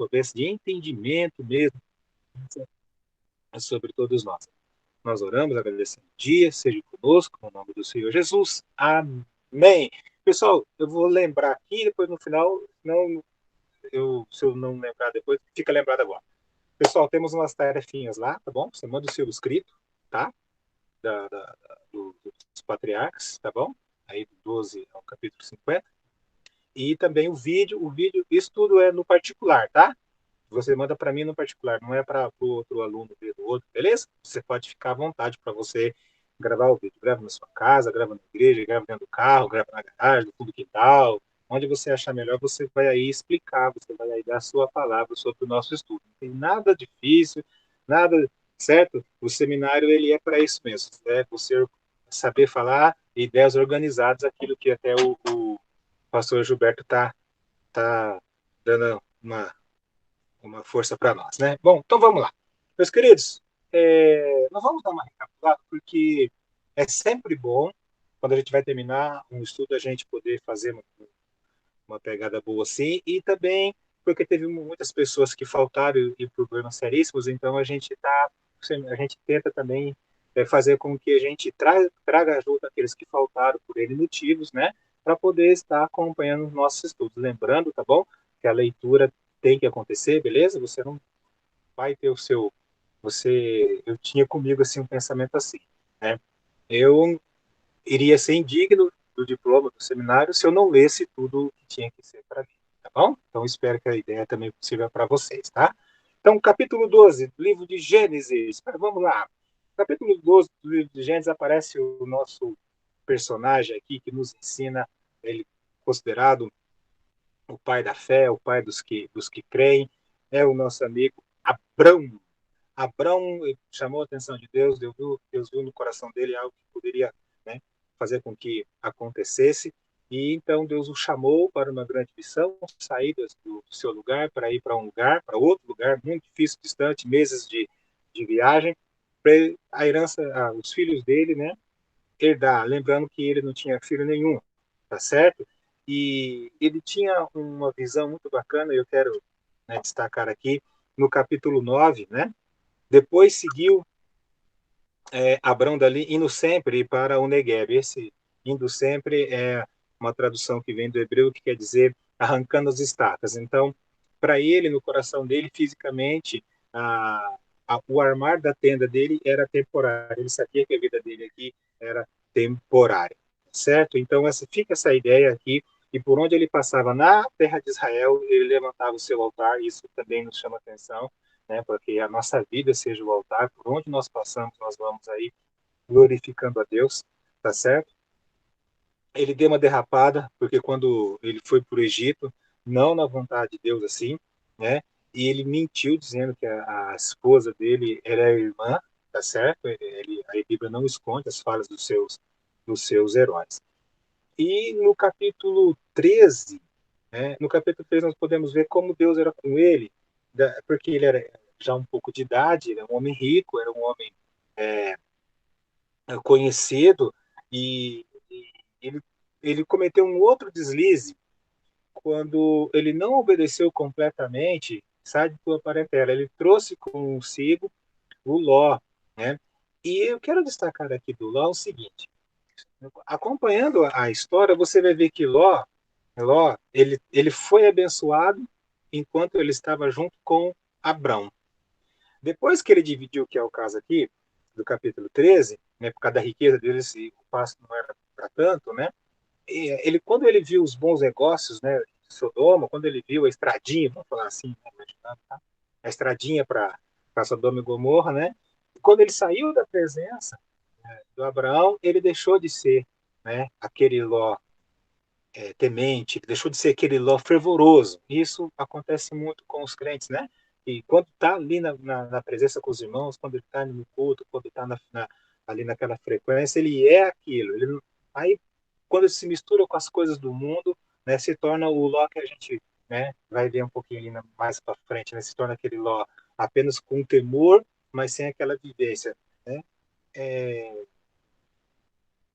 provesse de entendimento mesmo sobre todos nós. Nós oramos, agradecendo o dia, seja conosco, no nome do Senhor Jesus. Amém. Pessoal, eu vou lembrar aqui, depois no final, não, se eu não lembrar depois, fica lembrado agora. Pessoal, temos umas tarefinhas lá, tá bom? Você manda o seu escrito, tá? Dos patriarcas, tá bom? Aí do 12 ao capítulo 50. E também o vídeo, isso tudo é no particular, tá? Você manda para mim no particular, não é para o outro aluno ver do outro, beleza? Você pode ficar à vontade para você gravar o vídeo. Grava na sua casa, grava na igreja, grava dentro do carro, grava na garagem, no fundo do quintal. Onde você achar melhor, você vai aí explicar, você vai aí dar a sua palavra sobre o nosso estudo. Não tem nada difícil, nada, certo? O seminário, ele é para isso mesmo, é você saber falar ideias organizadas, aquilo que até o pastor Gilberto tá dando uma força para nós, né? Bom, então vamos lá. Meus queridos, nós vamos dar uma recapitulada, porque é sempre bom, quando a gente vai terminar um estudo, a gente poder fazer uma pegada boa assim, e também porque teve muitas pessoas que faltaram e problemas seríssimos, então a gente tenta também fazer com que a gente traga ajuda àqueles que faltaram por N motivos, né? Para poder estar acompanhando os nossos estudos. Lembrando, tá bom? Que a leitura tem que acontecer, beleza? Você não vai ter o seu. Eu tinha comigo assim um pensamento assim, né? Eu iria ser indigno do diploma do seminário se eu não lesse tudo o que tinha que ser para mim, tá bom? Então espero que a ideia também sirva para vocês, tá? Então, capítulo 12 do livro de Gênesis. Vamos lá. Capítulo 12 do livro de Gênesis aparece o nosso personagem aqui que nos ensina, ele considerado o pai da fé, o pai dos que creem, é o nosso amigo Abrão. Abrão chamou a atenção de Deus, Deus viu no coração dele algo que poderia, né, fazer com que acontecesse, e então Deus o chamou para uma grande missão, sair do seu lugar para ir para um lugar, para outro lugar, muito difícil, distante, meses de viagem, para a herança, os filhos dele, né, herdar. Lembrando que ele não tinha filho nenhum, tá certo? E ele tinha uma visão muito bacana, eu quero, né, destacar aqui, no capítulo 9, né? Depois seguiu Abrão dali indo sempre para o Negueb. Esse indo sempre é uma tradução que vem do hebreu que quer dizer arrancando as estacas. Então, para ele, no coração dele, fisicamente, o armar da tenda dele era temporário. Ele sabia que a vida dele aqui era temporária, certo? Então, fica essa ideia aqui. E por onde ele passava na terra de Israel, ele levantava o seu altar. Isso também nos chama atenção, né? Porque a nossa vida seja o altar, por onde nós passamos, nós vamos aí glorificando a Deus, tá certo? Ele deu uma derrapada, porque quando ele foi para o Egito, não na vontade de Deus assim, né? E ele mentiu dizendo que a esposa dele era a irmã, tá certo? A Bíblia não esconde as falas dos seus heróis. E no capítulo 13, né? No capítulo 13 nós podemos ver como Deus era com ele, porque ele era já um pouco de idade, ele era um homem rico, era um homem é, conhecido, e ele cometeu um outro deslize quando ele não obedeceu completamente, sai de tua parentela, ele trouxe consigo o Ló, né? E eu quero destacar aqui do Ló o seguinte, acompanhando a história, você vai ver que Ló ele foi abençoado enquanto ele estava junto com Abrão. Depois que ele dividiu, que é o caso aqui, do capítulo 13, né, por causa da riqueza dele, o pasto não era para tanto, né? Quando ele viu os bons negócios, né, de Sodoma, quando ele viu a estradinha, vamos falar assim, né, tá? A estradinha para Sodoma e Gomorra, né? E quando ele saiu da presença, né, do Abraão, ele deixou de ser, né, aquele Ló temente, ele deixou de ser aquele Ló fervoroso. Isso acontece muito com os crentes, né? E quando está ali na presença com os irmãos, quando ele está no culto, quando está ali naquela frequência, ele é aquilo. Aí, quando ele se mistura com as coisas do mundo, né, se torna o Ló que a gente, né, vai ver um pouquinho ali mais para frente, né, se torna aquele Ló apenas com temor, mas sem aquela vivência, né?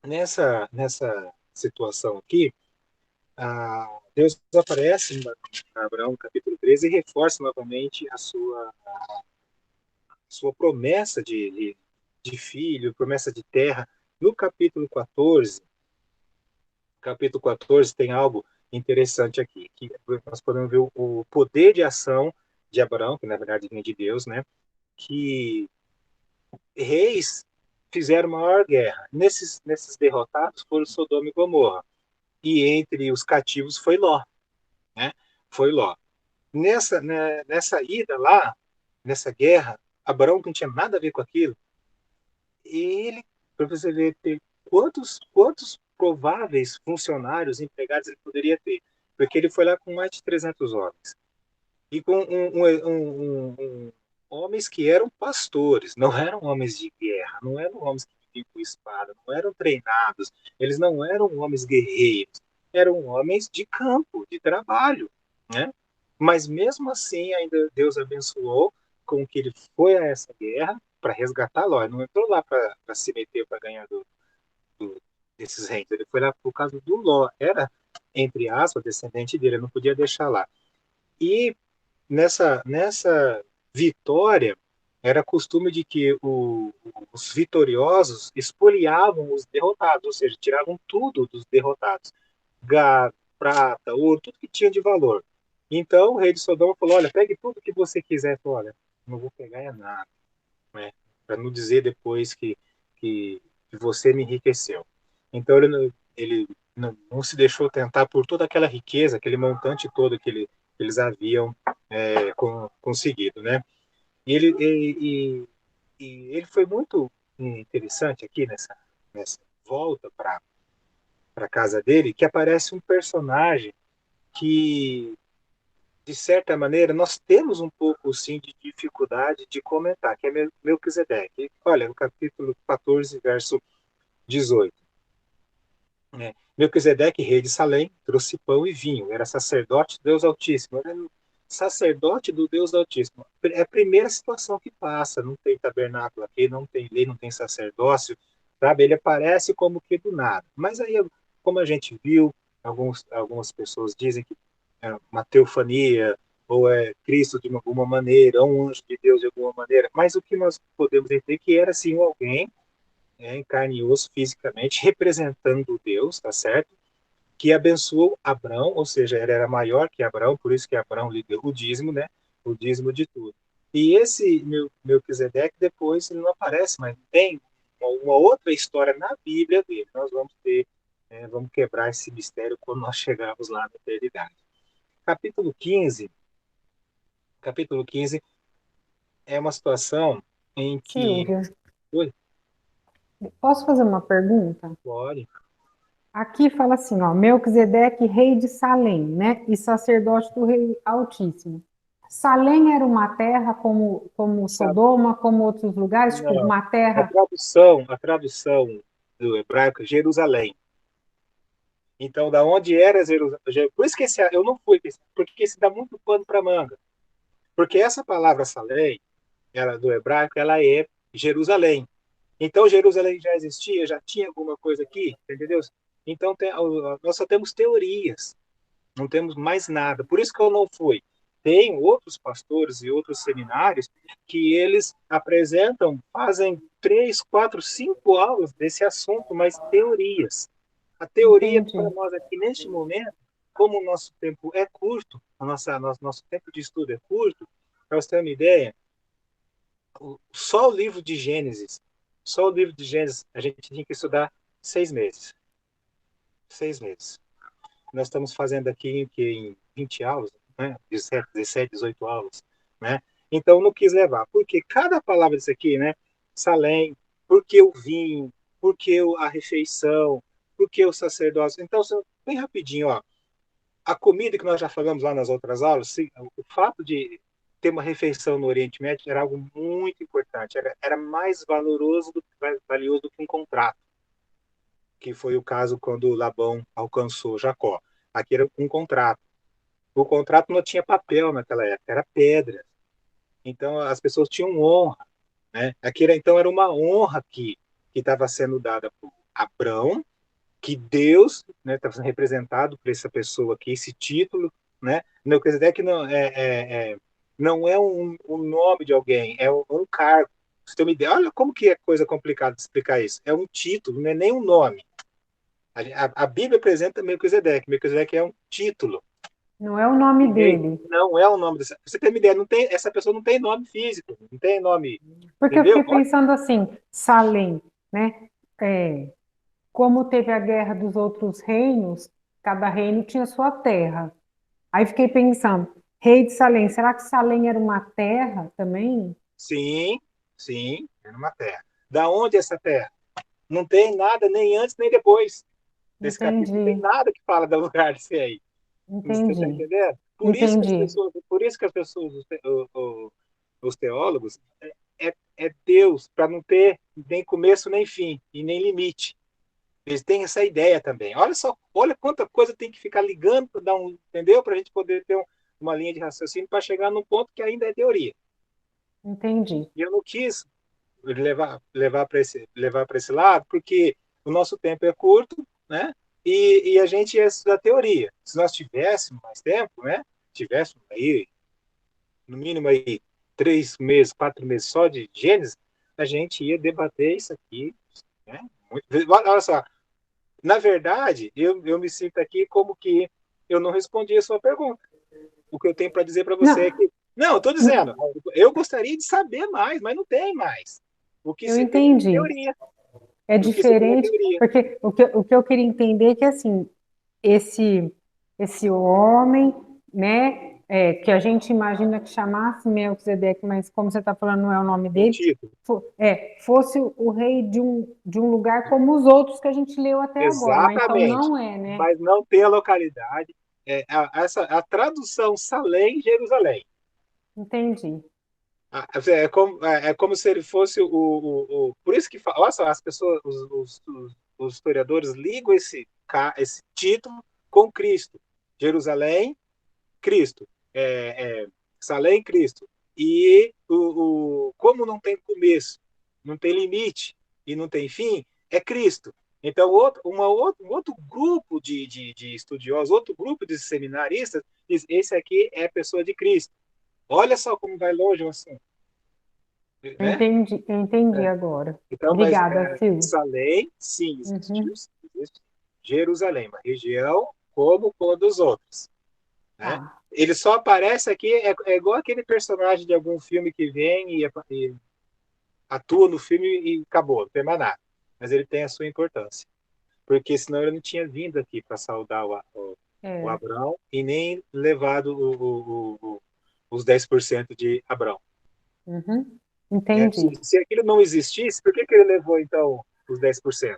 Nessa situação aqui, Deus aparece em Abraão, no capítulo 13, e reforça novamente a sua promessa de filho, promessa de terra. No capítulo 14 tem algo interessante aqui, que nós podemos ver o poder de ação de Abraão, que na verdade vem de Deus, né? Que reis fizeram maior guerra. Nesses derrotados foram Sodoma e Gomorra. E entre os cativos foi Ló, né? Foi Ló. Nessa ida lá, nessa guerra, Abraão não tinha nada a ver com aquilo. Ele, para você ver, quantos prováveis funcionários, empregados ele poderia ter. Porque ele foi lá com mais de 300 homens. E com homens que eram pastores, não eram homens de guerra, não eram homens que viviam com espada, não eram treinados, eles não eram homens guerreiros, eram homens de campo, de trabalho, né? Mas mesmo assim, ainda Deus abençoou com que ele foi a essa guerra para resgatar Ló. Ele não entrou lá para se meter para ganhar do, desses reinos, ele foi lá por causa do Ló, era, entre aspas, descendente dele, ele não podia deixar lá. E nessa vitória, era costume de que os vitoriosos espoliavam os derrotados, ou seja, tiravam tudo dos derrotados. Gado, prata, ouro, tudo que tinha de valor. Então o rei de Sodoma falou, olha, pegue tudo que você quiser. Falou, olha, não vou pegar é nada, né? Para não dizer depois que você me enriqueceu. Então ele não se deixou tentar por toda aquela riqueza, aquele montante todo que eles haviam conseguido, né? E ele foi muito interessante aqui nessa volta para a casa dele, que aparece um personagem que, de certa maneira, nós temos um pouco, sim, de dificuldade de comentar, que é Melquisedeque. Olha, no capítulo 14, verso 18. Né? Melquisedeque, rei de Salém, trouxe pão e vinho, era sacerdote do Deus Altíssimo. Era sacerdote do Deus Altíssimo. É a primeira situação que passa, não tem tabernáculo aqui, não tem lei, não tem sacerdócio, sabe? Ele aparece como que do nada. Mas aí, como a gente viu, algumas pessoas dizem que é uma teofania, ou é Cristo de alguma maneira, ou um anjo de Deus de alguma maneira, mas o que nós podemos entender é que era sim alguém em carne e osso fisicamente, representando Deus, tá certo? Que abençoou Abraão, ou seja, ele era maior que Abraão, por isso que Abraão lhe deu o dízimo, né? O dízimo de tudo. E esse Melquisedeque depois ele não aparece, mas tem uma outra história na Bíblia dele. Nós vamos vamos quebrar esse mistério quando nós chegarmos lá na eternidade. Capítulo 15, capítulo 15 é uma situação em que. Silvia, Oi, posso fazer uma pergunta? pode, Aqui fala assim, ó, Melquisedeque, rei de Salém, né? E sacerdote do rei Altíssimo. Salém era uma terra como sabe? Sodoma, como outros lugares, tipo Não. uma A terra. tradução, a tradução do hebraico é Jerusalém. Então, da onde era Jerusalém? Por isso que eu não fui, porque esse dá muito pano para manga. Porque essa palavra Salém, ela do hebraico, ela é Jerusalém. Então, Jerusalém já existia, já tinha alguma coisa aqui, entendeu? Então, nós só temos teorias, não temos mais nada. Por isso que eu não fui. Tem outros pastores e outros seminários que eles apresentam, fazem 3, 4, 5 aulas desse assunto, mas teorias. A teoria para Entendi. nós aqui neste momento, como o nosso tempo é curto, nosso tempo de estudo é curto, para você ter uma ideia, só o livro de Gênesis, só o livro de Gênesis, a gente tinha que estudar 6 meses. 6 meses. Nós estamos fazendo aqui em 20 aulas, né? 17, 17, 18 aulas, né? Então, não quis levar, porque cada palavra disso aqui, né? Salém, porque o vinho, porque a refeição, porque o sacerdócio. Então, bem rapidinho, ó. A comida que nós já falamos lá nas outras aulas, o fato de ter uma refeição no Oriente Médio era algo muito importante, era mais valioso do que um contrato, que foi o caso quando Labão alcançou Jacó. Aqui era um contrato. O contrato não tinha papel naquela época, era pedra. Então as pessoas tinham honra, né? Aqui então era uma honra que estava sendo dada por Abrão, que Deus, né, está sendo representado por essa pessoa aqui, esse título, né? Melquisedeque não é um nome de alguém, é um cargo. Você tem uma ideia? Olha como que é coisa complicada de explicar isso. É um título, não é nem um nome. A Bíblia apresenta Melquisedeque. Melquisedeque é um título. Não é o nome Rei dele. não é o nome dessa. Você tem uma ideia? Não tem, essa pessoa não tem nome físico, não tem nome, Porque eu entendeu? fiquei pensando assim, Salém, né? É, como teve a guerra dos outros reinos, cada reino tinha sua terra. Aí fiquei pensando, rei de Salém, será que Salém era uma terra também? Sim, sim, é numa terra. Da onde é essa terra? Não tem nada nem antes nem depois desse capítulo. Não tem Entendi, nada que fala do lugar desse aí. Você está entendi, entendendo? entendi, Por isso que as pessoas, os teólogos, é Deus, para não ter nem começo nem fim e nem limite. Eles têm essa ideia também. Olha só, olha quanta coisa tem que ficar ligando para dar um, entendeu? Para a gente poder ter uma linha de raciocínio para chegar num ponto que ainda é teoria. entendi. E eu não quis levar para esse lado, porque o nosso tempo é curto, né? E a gente ia estudar teoria. Se nós tivéssemos mais tempo, né? Tivéssemos aí, no mínimo aí, 3 meses, 4 meses só de Gênesis, a gente ia debater isso aqui, né? Olha só, na verdade, eu me sinto aqui como que eu não respondi a sua pergunta. O que eu tenho para dizer para você é Não, que, não, eu estou dizendo, eu gostaria de saber mais, mas não tem mais. O que eu se tem é entendi. teoria. É O que se tem é diferente, teoria. porque o que eu queria entender é que, assim, esse, esse homem, né, que a gente imagina que chamasse Melquisedeque, mas como você está falando, não é o nome Um dele, título. fosse o rei de um lugar como os outros que a gente leu até agora, mas então Exatamente. não é, né? Mas não tem a localidade. A tradução Salém, Jerusalém. Entendi. É como se ele fosse por isso que, olha só, as pessoas, os historiadores ligam esse título com Cristo. Jerusalém, Cristo. Salém, Cristo. E como não tem começo, não tem limite e não tem fim, é Cristo. Então, um outro grupo de estudiosos, outro grupo de seminaristas, diz: esse aqui é a pessoa de Cristo. Olha só como vai longe o assunto, né? Eu entendi É. agora. Então, mas Obrigada, Silvio. Salém, sim, existiu, Uhum. existe Jerusalém, uma região como todos os outros, né? Tá. Ele só aparece aqui, é igual aquele personagem de algum filme que vem e atua no filme e acabou, não tem mais nada. Mas ele tem a sua importância, porque senão ele não tinha vindo aqui para saudar o É. Abrão e nem levado os 10% de Abrão. Uhum. Né? Se, Entendi. se aquilo não existisse, por que ele levou, então, os 10%?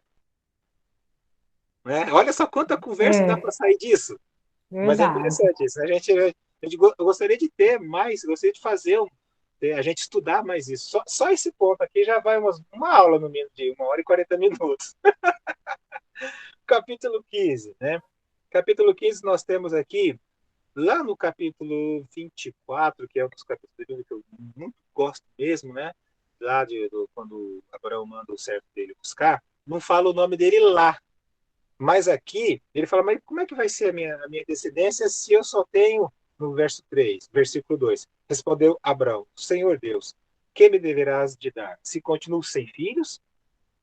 Né? Olha só quanta conversa dá para É, sair disso. Mas é verdade. interessante isso. Eu gostaria de ter mais, gostaria de fazer a gente estudar mais isso. Só esse ponto aqui já vai uma aula no mínimo de 1 hora e 40 minutos. Capítulo 15, né? Capítulo 15 nós temos aqui, lá no capítulo 24, que é um dos capítulos da Bíblia que eu muito gosto mesmo, né? Lá quando Abraão manda o servo dele buscar, não fala o nome dele lá. Mas aqui, ele fala, mas como é que vai ser a minha descendência se eu só tenho, no verso 3, versículo 2, respondeu Abraão, Senhor Deus, que me deverás de dar? Se continuo sem filhos?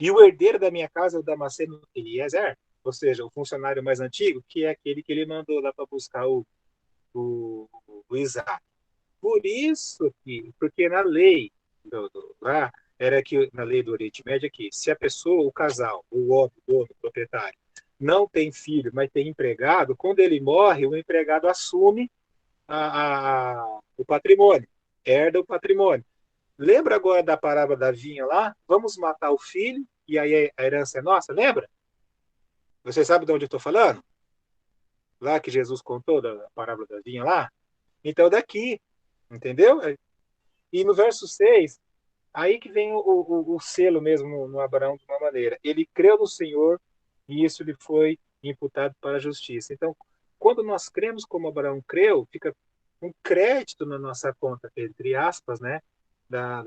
E o herdeiro da minha casa é o Damasceno Eliezer, ou seja, o funcionário mais antigo, que é aquele que ele mandou lá para buscar o Isaac. Por isso porque na lei lá, era que na lei do Oriente Médio aqui, se a pessoa, o casal, o homem, o dono, o proprietário, não tem filho, mas tem empregado, quando ele morre, o empregado assume o patrimônio, herda o patrimônio. Lembra agora da parábola da vinha lá? Vamos matar o filho e aí a herança é nossa, lembra? Você sabe de onde eu estou falando? Lá que Jesus contou da parábola da vinha lá? Então, daqui, entendeu? E no verso 6, aí que vem o selo mesmo no Abraão de uma maneira. Ele creu no Senhor e isso lhe foi imputado para a justiça. Então, quando nós cremos como Abraão creu, fica um crédito na nossa conta, entre aspas, né? Da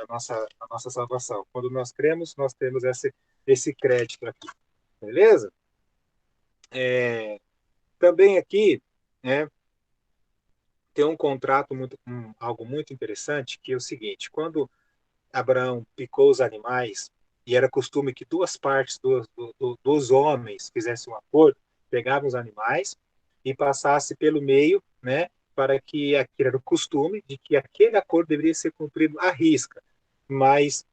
nossa salvação. Quando nós cremos, nós temos esse crédito aqui. Beleza? Também aqui, né, tem um contrato, algo muito interessante, que é o seguinte: quando Abraão picou os animais, e era costume que duas partes dos homens fizessem um acordo, pegavam os animais e passasse pelo meio, né, para que aquele era o costume de que aquele acordo deveria ser cumprido à risca. Mas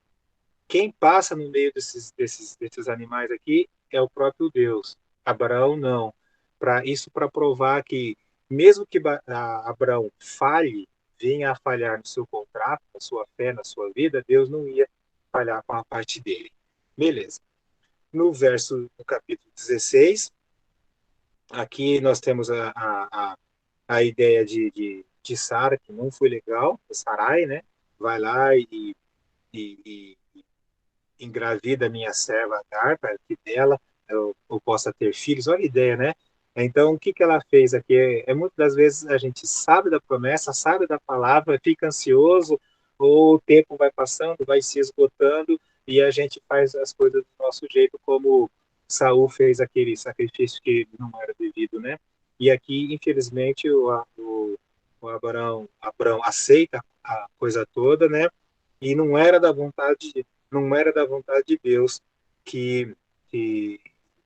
quem passa no meio desses animais aqui é o próprio Deus. Abraão não. Para provar que, mesmo que Abraão falhe, venha a falhar no seu contrato, na sua fé, na sua vida, Deus não ia falhar com a parte dele. Beleza. No capítulo 16, aqui nós temos a ideia de Sara, que não foi legal, Sarai, né? Vai lá e engravida minha serva Agar, para que dela eu possa ter filhos. Olha a ideia, né? Então, o que, que ela fez aqui? Muitas das vezes a gente sabe da promessa, sabe da palavra, fica ansioso, ou o tempo vai passando, vai se esgotando, e a gente faz as coisas do nosso jeito, como Saul fez aquele sacrifício que não era devido, né? E aqui, infelizmente, o Abraão aceita a coisa toda, né? E não era da vontade de Deus que, que,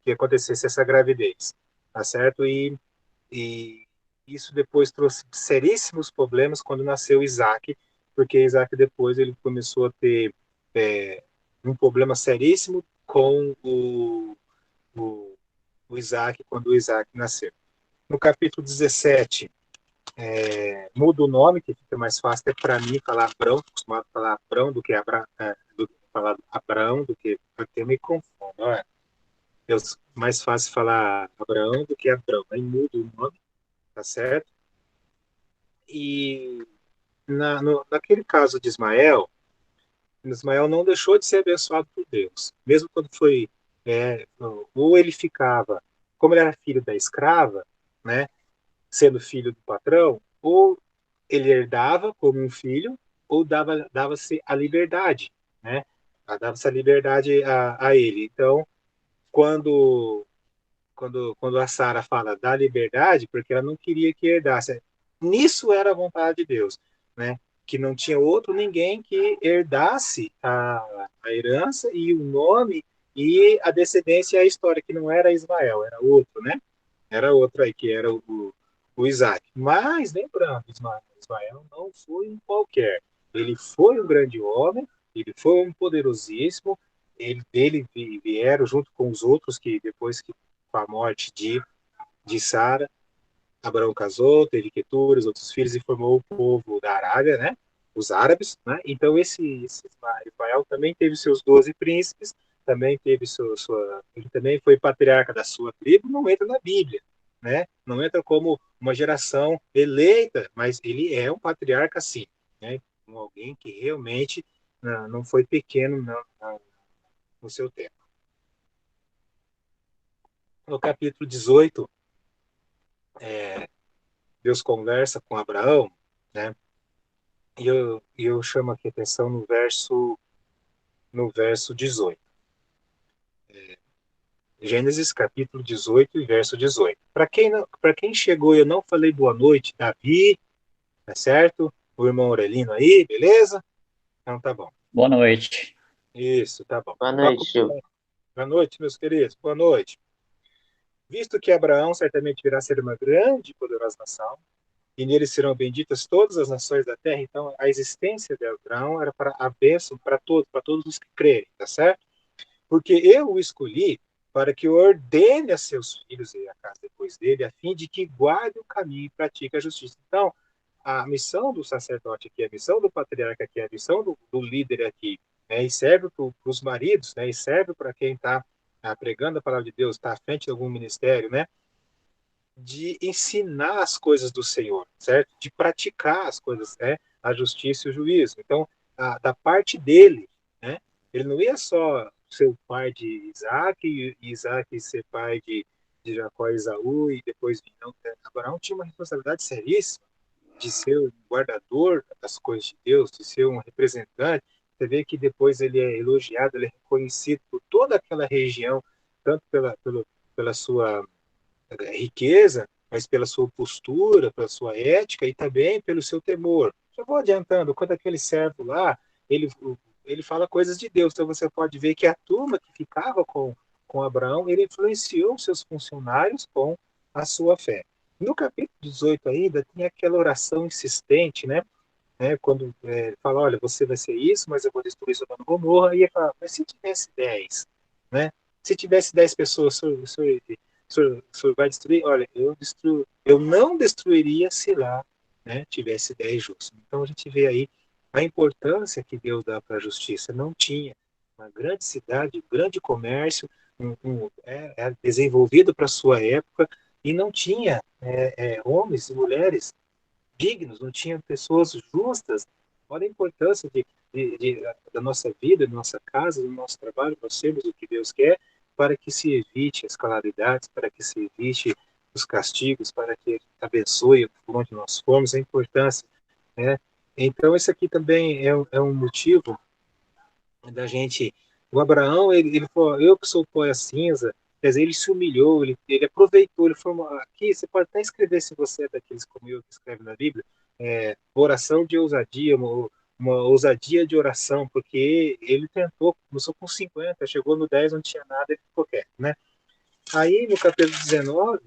que acontecesse essa gravidez, tá certo? E isso depois trouxe seríssimos problemas quando nasceu Isaac, porque Isaac depois ele começou a ter é, um problema seríssimo com o, o Isaac quando o Isaac nasceu. No capítulo 17, muda o nome, que fica mais fácil até para mim falar Abrão, acostumado a falar Abrão do que falar Abraão do que, porque eu me confundo, não é? É mais fácil falar Abraão do que Abrão, aí muda o nome, tá certo? E naquele caso de Ismael não deixou de ser abençoado por Deus, mesmo quando foi, ou ele ficava, como ele era filho da escrava, né, sendo filho do patrão, ou ele herdava como um filho, ou dava-se a liberdade, né? Dava-se a liberdade a ele. Então, quando, quando a Sara fala da liberdade, porque ela não queria que herdasse, nisso era a vontade de Deus, né? Que não tinha outro ninguém que herdasse a herança e o nome e a descendência e a história, que não era Ismael, era outro, né? Era outro aí, que era o Isaac. Mas, lembrando, Ismael não foi um qualquer. Ele foi um grande homem, ele foi um poderosíssimo, dele vieram, junto com os outros, que depois que com a morte de Sara, Abraão casou, teve Queturas, outros filhos, e formou o povo da Arábia, né? Os árabes, né? Então, esse Ismael também teve seus 12 príncipes, também teve ele também foi patriarca da sua tribo, não entra na Bíblia, né? Não entra como uma geração eleita, mas ele é um patriarca, sim, né? Alguém que realmente não foi pequeno no seu tempo. No capítulo 18, Deus conversa com Abraão, né? E eu chamo aqui a atenção no verso 18. Gênesis capítulo 18 e verso 18. Para quem chegou, eu não falei boa noite, Davi, tá certo? O irmão Aurelino aí, beleza? Então tá bom. Boa noite. Isso, tá bom. Boa noite, Gil. Boa noite, meus queridos. Boa noite. Visto que Abraão certamente virá ser uma grande e poderosa nação, e nele serão benditas todas as nações da terra, então a existência de Abraão era para a bênção para todos os que crerem, tá certo? Porque eu o escolhi para que ordene a seus filhos e a casa depois dele, a fim de que guarde o caminho e pratique a justiça. Então, a missão do sacerdote aqui, a missão do patriarca aqui, a missão do líder aqui, né, e serve para os maridos, né, e serve para quem está pregando a palavra de Deus, está à frente de algum ministério, né, de ensinar as coisas do Senhor, certo? De praticar as coisas, né, a justiça e o juízo. Então, da parte dele, né, ele não ia só ser o pai de Isaac e Isaac ser pai de Jacó e Esaú e depois não, Abraão tinha uma responsabilidade seríssima de ser um guardador das coisas de Deus, de ser um representante. Você vê que depois ele é elogiado, ele é reconhecido por toda aquela região, tanto pela sua riqueza, mas pela sua postura, pela sua ética e também pelo seu temor. Já vou adiantando, quando aquele servo lá, ele, ele fala coisas de Deus, então você pode ver que a turma que ficava com Abraão, ele influenciou seus funcionários com a sua fé. No capítulo 18 ainda tem aquela oração insistente, né, quando fala, olha, você vai ser isso, mas eu vou destruir Sodoma e Gomorra, e ele fala, mas se tivesse 10, né? Se tivesse 10 pessoas, o senhor vai destruir? Olha, eu não destruiria se lá, né, tivesse 10 justos. Então a gente vê aí a importância que Deus dá para a justiça. Não tinha uma grande cidade, um grande comércio, desenvolvido para a sua época, e não tinha homens e mulheres dignos, não tinha pessoas justas. Olha a importância da nossa vida, da nossa casa, do nosso trabalho, nós sermos o que Deus quer, para que se evite as calamidades, para que se evite os castigos, para que abençoe por onde nós formos, a importância, né? Então, esse aqui também é um motivo da gente. O Abraão, ele falou, eu que sou o pó e a cinza, quer dizer, ele se humilhou, ele aproveitou, ele formou. Aqui, você pode até escrever, se você é daqueles como eu que escreve na Bíblia, oração de ousadia, uma ousadia de oração, porque ele tentou, começou com 50, chegou no 10, não tinha nada, ele ficou quieto, né? Aí, no capítulo 19,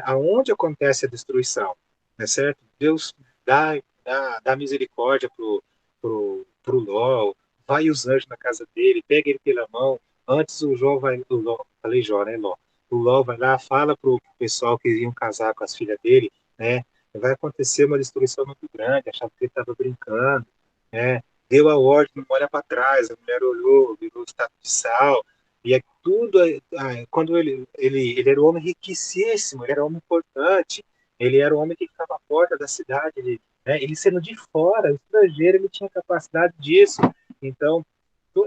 aonde acontece a destruição, né, certo? Deus dá misericórdia pro Ló, vai os anjos na casa dele, pega ele pela mão. Antes falei Jó, né, Ló? O Ló vai lá, fala pro pessoal que iam casar com as filhas dele, né? Vai acontecer uma destruição muito grande, achava que ele estava brincando, né? Deu a ordem, não olha para trás, a mulher olhou, virou estado de sal, e é tudo, quando ele era um homem riquíssimo, ele era um homem importante, ele era um homem que ficava à porta da cidade, ele sendo de fora, estrangeiro, ele tinha capacidade disso. Então,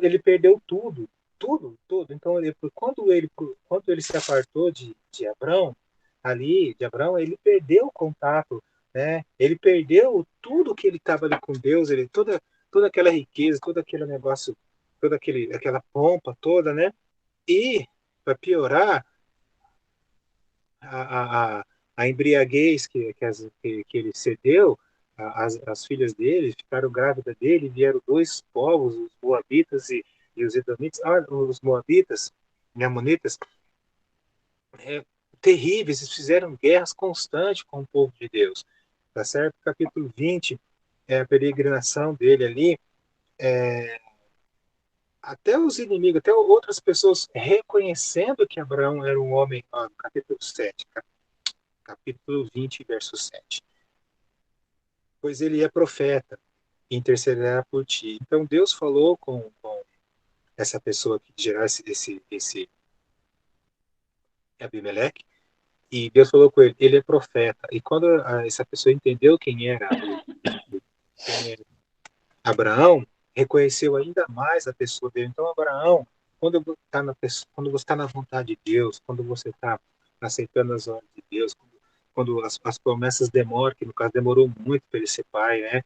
ele perdeu tudo, tudo, tudo. Então, quando ele se apartou de Abrão, de Abrão, ele perdeu o contato, né? Ele perdeu tudo que ele estava ali com Deus, toda aquela riqueza, todo aquele negócio, aquela pompa toda, né? E, para piorar, a, a, a embriaguez que ele cedeu, as filhas dele ficaram grávidas dele, vieram dois povos, os Moabitas e os Edomitas, os Moabitas e Amonitas, terríveis, eles fizeram guerras constantes com o povo de Deus, tá certo? Capítulo 20, a peregrinação dele ali, até os inimigos, até outras pessoas reconhecendo que Abraão era um homem, capítulo 7, capítulo 20, verso 7. Pois ele é profeta, e intercederá por ti. Então Deus falou com essa pessoa que gerou esse Abimeleque, e Deus falou com ele é profeta. E quando essa pessoa entendeu quem era Abraão, reconheceu ainda mais a pessoa dele. Então, Abraão, quando você está na vontade de Deus, quando você está aceitando as ordens de Deus, quando as promessas demoram, que no caso demorou muito para ele ser pai, né?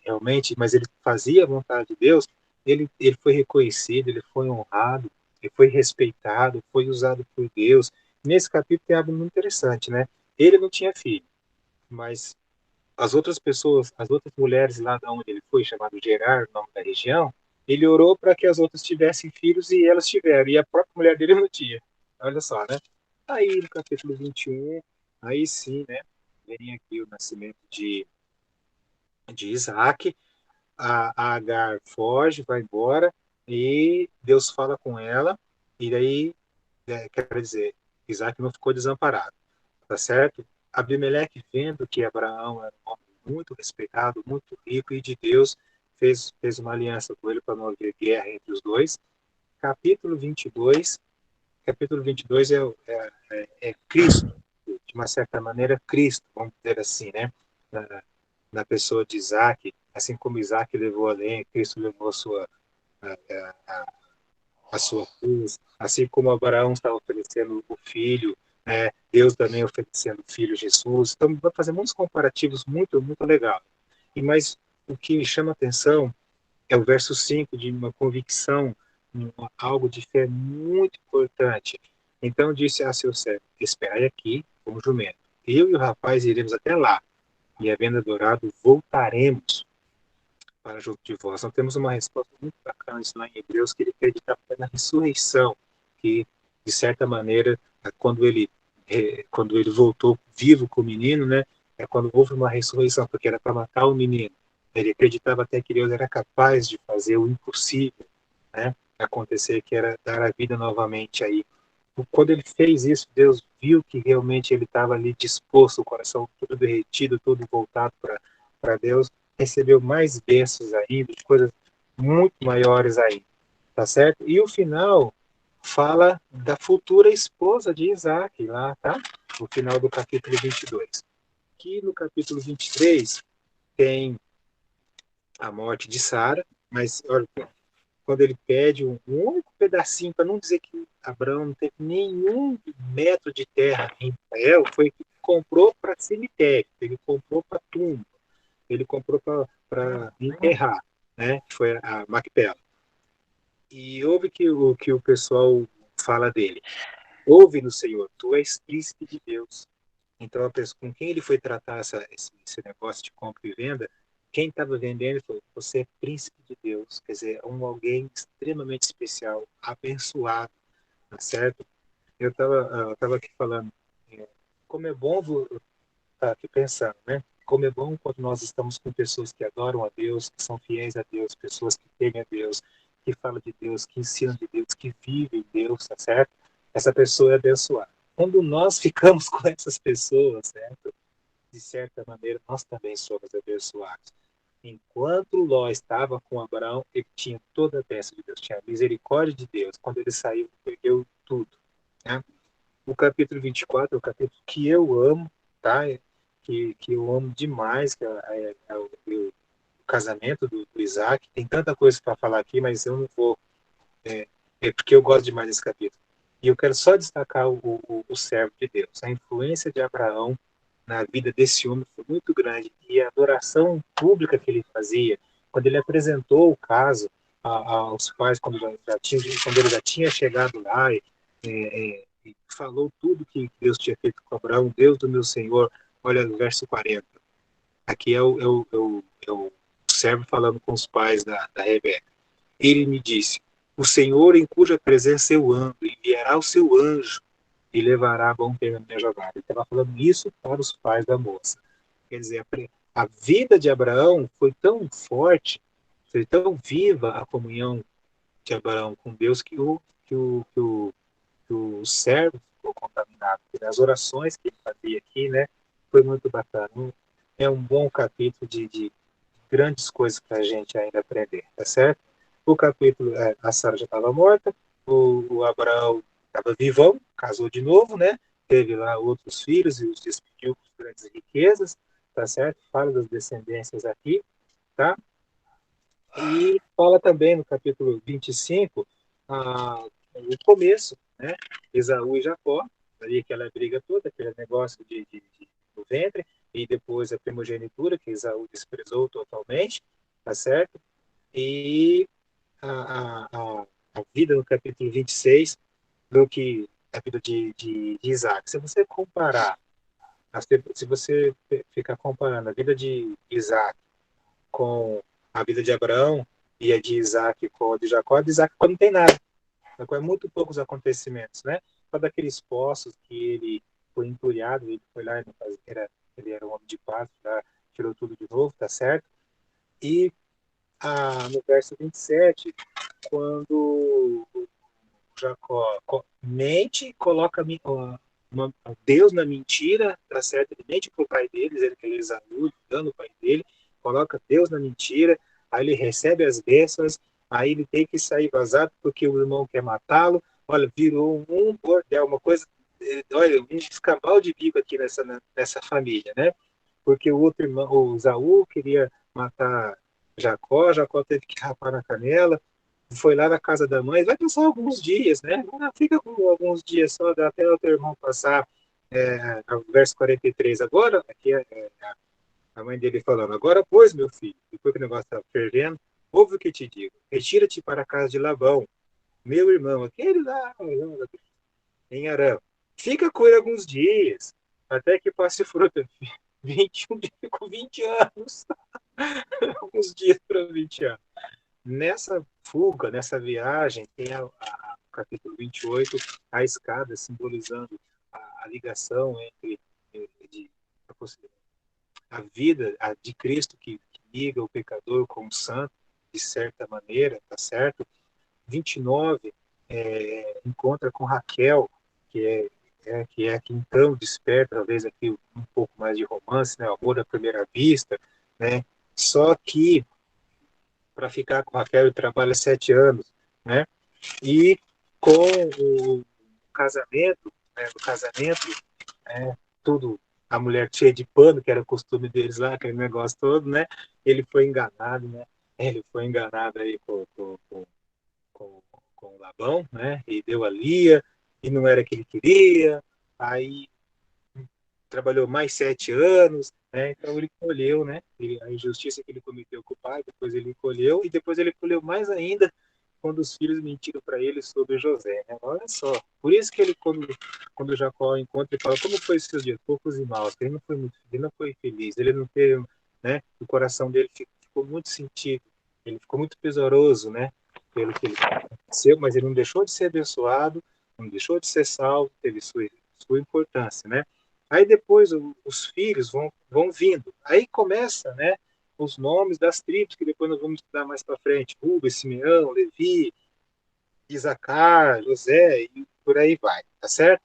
Realmente, mas ele fazia a vontade de Deus, ele foi reconhecido, ele foi honrado, ele foi respeitado, foi usado por Deus. Nesse capítulo tem algo muito interessante, né? Ele não tinha filho, mas as outras pessoas, as outras mulheres lá de onde ele foi, chamado Gerar, o nome da região, ele orou para que as outras tivessem filhos e elas tiveram, e a própria mulher dele não tinha. Olha só, né? Aí no capítulo 21, aí sim, né? Vem aqui o nascimento de Isaac, a Agar foge, vai embora, e Deus fala com ela, e daí, quer dizer, Isaac não ficou desamparado, tá certo? Abimeleque, vendo que Abraão era um homem muito respeitado, muito rico e de Deus, fez uma aliança com ele para não haver guerra entre os dois. Capítulo 22, capítulo 22 é Cristo, de uma certa maneira, Cristo, vamos dizer assim, né? Na, na pessoa de Isaac, assim como Isaac levou a lenha, Cristo levou a, a sua cruz, assim como Abraão está oferecendo o filho, Deus também oferecendo o filho Jesus. Então, vai fazer muitos comparativos muito, muito legal. Mas o que me chama a atenção é o verso 5 de uma convicção, algo de fé muito importante. Então disse a seu servo: esperai aqui com o jumento. Eu e o rapaz iremos até lá, e havendo adorado, voltaremos para junto de vós. Nós temos uma resposta muito bacana isso lá em Hebreus, que ele acreditava na ressurreição, que, de certa maneira, quando ele voltou vivo com o menino, né, é quando houve uma ressurreição, porque era para matar o menino. Ele acreditava até que Deus era capaz de fazer o impossível, né, acontecer, que era dar a vida novamente aí. Quando ele fez isso, Deus viu que realmente ele estava ali disposto, o coração todo derretido, todo voltado para Deus, recebeu mais bênçãos ainda, de coisas muito maiores ainda, tá certo? E o final fala da futura esposa de Isaac, lá, tá? O final do capítulo 22. Que no capítulo 23 tem a morte de Sara, mas olha, quando ele pede um único pedacinho, para não dizer que Abraão não teve nenhum metro de terra em Israel, foi que comprou para cemitério, ele comprou para tumba, ele comprou para enterrar, né? Que foi a Macpela. E ouve que o pessoal fala dele. Ouve no Senhor, tu és príncipe de Deus. Então, a pessoa com quem ele foi tratar esse negócio de compra e venda, quem estava vendendo, ele falou: você é príncipe de Deus, quer dizer, alguém extremamente especial, abençoado, tá certo? Eu tava aqui falando, como é bom, tá aqui pensando, né? Como é bom quando nós estamos com pessoas que adoram a Deus, que são fiéis a Deus, pessoas que temem a Deus, que falam de Deus, que ensinam de Deus, que vivem Deus, tá certo? Essa pessoa é abençoada. Quando nós ficamos com essas pessoas, certo? De certa maneira, nós também somos abençoados. Enquanto Ló estava com Abraão, ele tinha toda a bênção de Deus, tinha a misericórdia de Deus. Quando ele saiu, perdeu tudo, né? O capítulo 24 é o capítulo que eu amo, tá? Que eu amo demais, que é o casamento do Isaac. Tem tanta coisa para falar aqui, mas eu não vou. É, é porque eu gosto demais desse capítulo. E eu quero só destacar o servo de Deus. A influência de Abraão na vida desse homem foi muito grande. E a adoração pública que ele fazia, quando ele apresentou o caso aos pais, quando ele já tinha chegado lá e falou tudo que Deus tinha feito com Abraão, Deus do meu Senhor, olha o verso 40. Aqui é o servo falando com os pais da Rebeca. Ele me disse: o Senhor em cuja presença eu ando, enviará o seu anjo e levará a bom termo a minha jogada. Ele estava falando isso para os pais da moça. Quer dizer, a vida de Abraão foi tão forte, foi tão viva a comunhão de Abraão com Deus que o servo ficou contaminado. As orações que ele fazia aqui, né, foi muito bacana. É um bom capítulo de grandes coisas para a gente ainda aprender, tá certo? O capítulo, a Sara já estava morta, o Abraão estava vivão, casou de novo, né? Teve lá outros filhos e os despediu com grandes riquezas, tá certo? Fala das descendências aqui, tá? E fala também no capítulo 25 o começo, né? Esaú e Jacó, ali aquela briga toda, aquele negócio do ventre, e depois a primogenitura, que Esaú desprezou totalmente, tá certo? E a vida no capítulo 26 do que a vida de Isaac. Se você comparar, se você ficar comparando a vida de Isaac com a vida de Abraão e a de Isaac com a de Isaac não tem nada. Jacó é muito poucos acontecimentos, né? Só daqueles poços que ele foi entulhado, ele foi lá, ele era um homem de paz, tá? Tirou tudo de novo, tá certo? E no verso 27, quando Jacó mente, coloca Deus na mentira, tá certo? Ele mente pro pai dele, dizendo que ele é Esaú, dando o pai dele, coloca Deus na mentira, aí ele recebe as bênçãos, aí ele tem que sair vazado porque o irmão quer matá-lo. Olha, virou um bordel, uma coisa, olha, um escambau de bico aqui nessa família, né? Porque o outro irmão, o Esaú, queria matar Jacó teve que rapar na canela, foi lá na casa da mãe, vai passar alguns dias, né? Fica com alguns dias só, dá até o teu irmão passar, o verso 43 agora, aqui a mãe dele falando, agora pois, meu filho, depois que o negócio está fervendo, ouve o que te digo, retira-te para a casa de Labão, meu irmão, aquele lá, em Arã. Fica com ele alguns dias, até que passe fruta. 21 com 20 anos. Alguns dias para 20 anos. Nessa fuga, nessa viagem, tem o capítulo 28, a escada simbolizando a ligação de, a vida de Cristo que liga o pecador com o santo, de certa maneira, tá certo? 29 encontra com Raquel, que então desperta talvez aqui um pouco mais de romance, né, o amor à primeira vista, né? Só que para ficar com Raquel ele trabalha 7 anos, né? E com o casamento, né, no casamento, tudo a mulher cheia de pano, que era o costume deles lá, aquele negócio todo, né? Ele foi enganado, né? Ele foi enganado aí com, com o Labão, né? E deu a Lia, e não era o que ele queria. Aí trabalhou mais 7 anos, né? Então ele colheu, né? A injustiça que ele cometeu com o pai, depois ele colheu, e depois ele colheu mais ainda quando os filhos mentiram para ele sobre José, né? Olha só. Por isso que ele, quando Jacó encontra, ele fala, como foi os seus dias? Poucos e maus. Ele não foi muito, ele não foi feliz, ele não teve, né? O coração dele ficou muito sentido, ele ficou muito pesoroso, né? Pelo que ele aconteceu, mas ele não deixou de ser abençoado, não deixou de ser salvo, teve sua importância, né? Aí depois os filhos vão vindo. Aí começa, né, os nomes das tribos, que depois nós vamos estudar mais para frente. Rubens, Simeão, Levi, Isacar, José, e por aí vai, tá certo?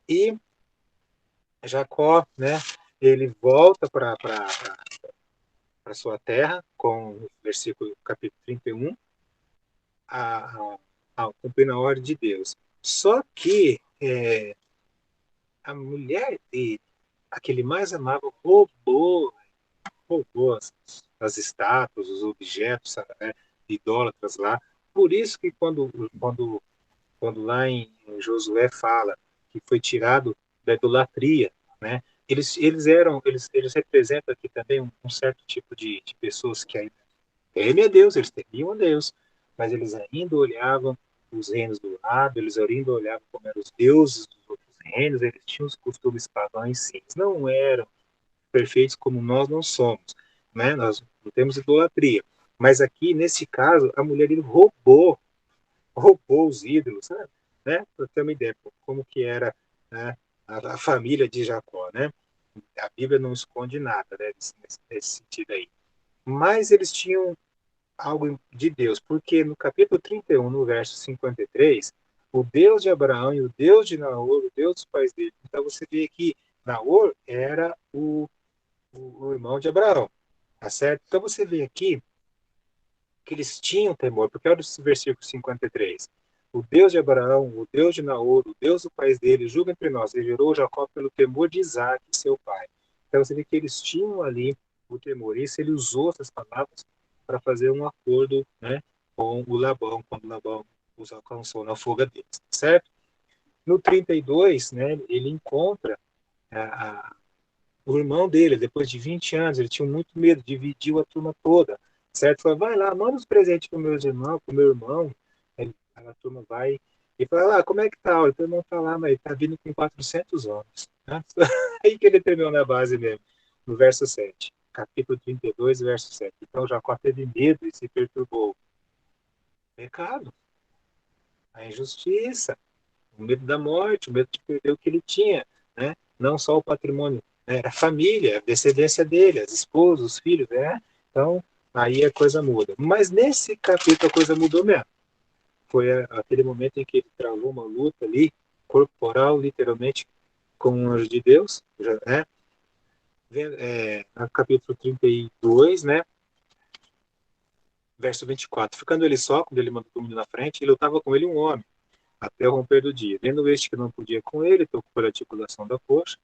E Jacó, né, ele volta para sua terra, com o versículo capítulo 31, cumprindo a ordem de Deus. Só que a mulher dele, a que ele mais amava, roubou as estátuas, os objetos, né, idólatras lá. Por isso que quando lá em Josué fala que foi tirado da idolatria, né? Eles representam aqui também um certo tipo de pessoas que ainda temem a Deus, eles temiam a Deus, mas eles ainda olhavam os reinos do lado, eles ainda olhavam como eram os deuses dos outros reinos, eles tinham os costumes pagãos, sim, eles não eram perfeitos como nós não somos, né? Nós não temos idolatria. Mas aqui, nesse caso, a mulher ele roubou os ídolos, né? Para ter uma ideia como que era, né, a família de Jacó, né? A Bíblia não esconde nada, né, nesse sentido aí. Mas eles tinham algo de Deus, porque no capítulo 31, no verso 53, o Deus de Abraão e o Deus de Naor, o Deus dos pais dele. Então você vê que Naor era o irmão de Abraão, tá certo? Então você vê aqui que eles tinham temor, porque olha esse versículo 53. O Deus de Abraão, o Deus de Naor, o Deus do pai dele, julga entre nós, ele gerou Jacó pelo temor de Isaac, seu pai. Então você vê que eles tinham ali o temor. Isso ele usou essas palavras para fazer um acordo, né, com o Labão, quando o Labão os alcançou na fuga deles, certo? No 32, né, ele encontra o irmão dele, depois de 20 anos, ele tinha muito medo, dividiu a turma toda, certo? Falou, vai lá, manda os presentes para meus irmãos, para o meu irmão. Aí a turma vai e fala, como é que tá? O teu irmão tá lá, mas ele tá vindo com 400 homens. Né? Aí que ele terminou na base mesmo, no verso 7. Capítulo 32, verso 7. Então Jacó teve medo e se perturbou. Pecado, a injustiça, o medo da morte, o medo de perder o que ele tinha, né? Não só o patrimônio, né? A família, a descendência dele, as esposas, os filhos, né? Então, aí a coisa muda. Mas nesse capítulo a coisa mudou mesmo. Foi aquele momento em que ele travou uma luta ali, corporal, literalmente, com um anjo de Deus, né? No capítulo 32, né? Verso 24. Ficando ele só, quando ele mandou todo mundo na frente, ele lutava com ele um homem até o romper do dia. Vendo este que não podia com ele, tocou pela articulação da coxa,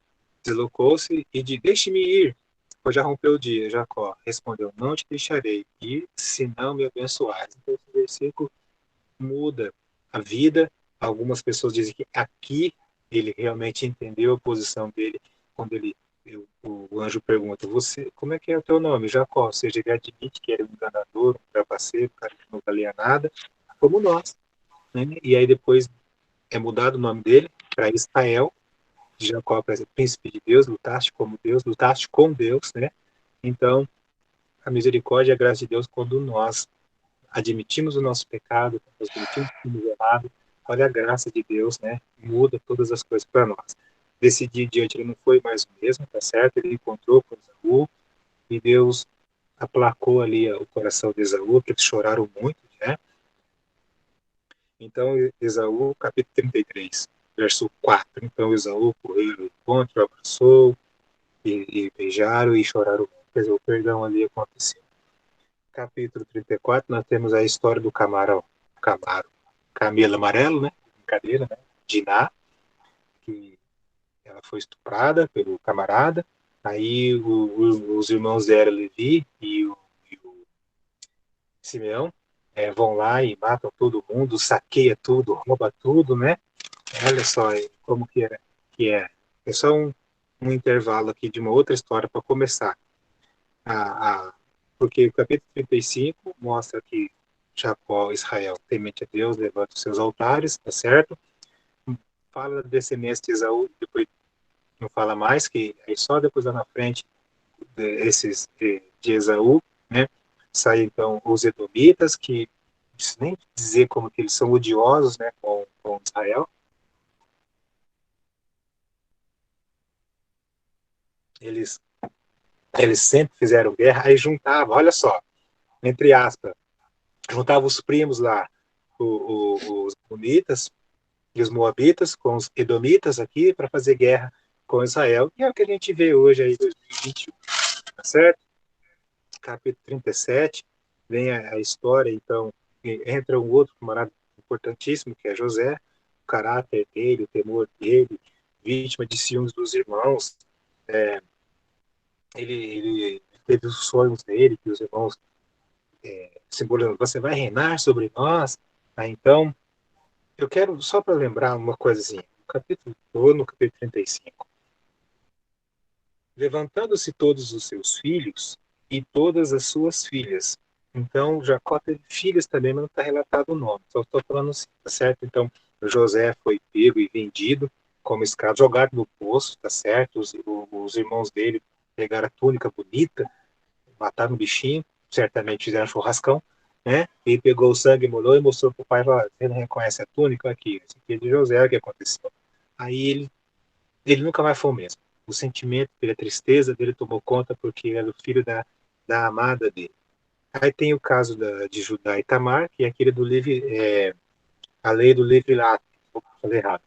deslocou-se e disse, deixe-me ir, pois já rompeu o dia. Jacó respondeu, não te deixarei ir, se não me abençoares. Então, esse versículo muda a vida. Algumas pessoas dizem que aqui ele realmente entendeu a posição dele, quando o anjo pergunta, você, como é que é o teu nome? Jacó, ou seja, ele admite que era um enganador, um trapaceiro, um cara que não valia nada, como nós. Né? E aí depois é mudado o nome dele para Israel, de Jacó para príncipe de Deus, lutaste como Deus, lutaste com Deus, né? Então, a misericórdia e a graça de Deus, quando nós admitimos o nosso pecado, quando nós admitimos que estamos errados, olha a graça de Deus, né? Muda todas as coisas para nós. Desse dia em diante ele não foi mais o mesmo, tá certo? Ele encontrou com Esaú e Deus aplacou ali o coração de Esaú, porque eles choraram muito, né? Então, Esaú, capítulo 33, verso 4. Então, Esaú correu ao encontro, abraçou e beijaram e choraram. Quer dizer, o perdão ali aconteceu. Capítulo 34, nós temos a história do camelo amarelo, né? Brincadeira, né? Diná, que ela foi estuprada pelo camarada. Aí os irmãos dela, Levi e o Simeão, vão lá e matam todo mundo, saqueia tudo, rouba tudo, né? Olha só como que é. É só um intervalo aqui de uma outra história para começar. Porque o capítulo 35 mostra que Jacó, Israel, temente a Deus, levanta os seus altares, tá certo? Fala da descendência de Esaú, depois não fala mais, que aí só depois lá na frente de Esaú, né? Sai então os edomitas, que não preciso nem dizer como que eles são odiosos, né, com Israel. Eles, eles sempre fizeram guerra, aí juntavam, olha só, entre aspas, juntavam os primos lá, os Bonitas e os Moabitas com os Edomitas aqui para fazer guerra com Israel, e é o que a gente vê hoje aí em 2021, tá certo? Capítulo 37, vem a história, então, entra um outro camarada importantíssimo, que é José, o caráter dele, o temor dele, vítima de ciúmes dos irmãos, ele teve os sonhos dele, que os irmãos simbolizam, você vai reinar sobre nós, tá? Então, eu quero, só para lembrar uma coisinha, no capítulo 35, levantando-se todos os seus filhos e todas as suas filhas. Então, Jacó teve filhos também, mas não está relatado o nome. Só estou falando assim, tá certo? Então, José foi pego e vendido como escravo, jogado no poço, tá certo? Os irmãos dele pegaram a túnica bonita, mataram um bichinho, certamente fizeram churrascão, né? E pegou o sangue, molhou e mostrou para o pai, você não reconhece a túnica? Aqui, esse aqui é de José, o que aconteceu? Aí ele nunca mais foi o mesmo. O sentimento dele, a tristeza dele tomou conta porque ele era o filho da amada dele. Aí tem o caso de Judá e Tamar, que é aquele do a lei do Levirato. Vou fazer errado.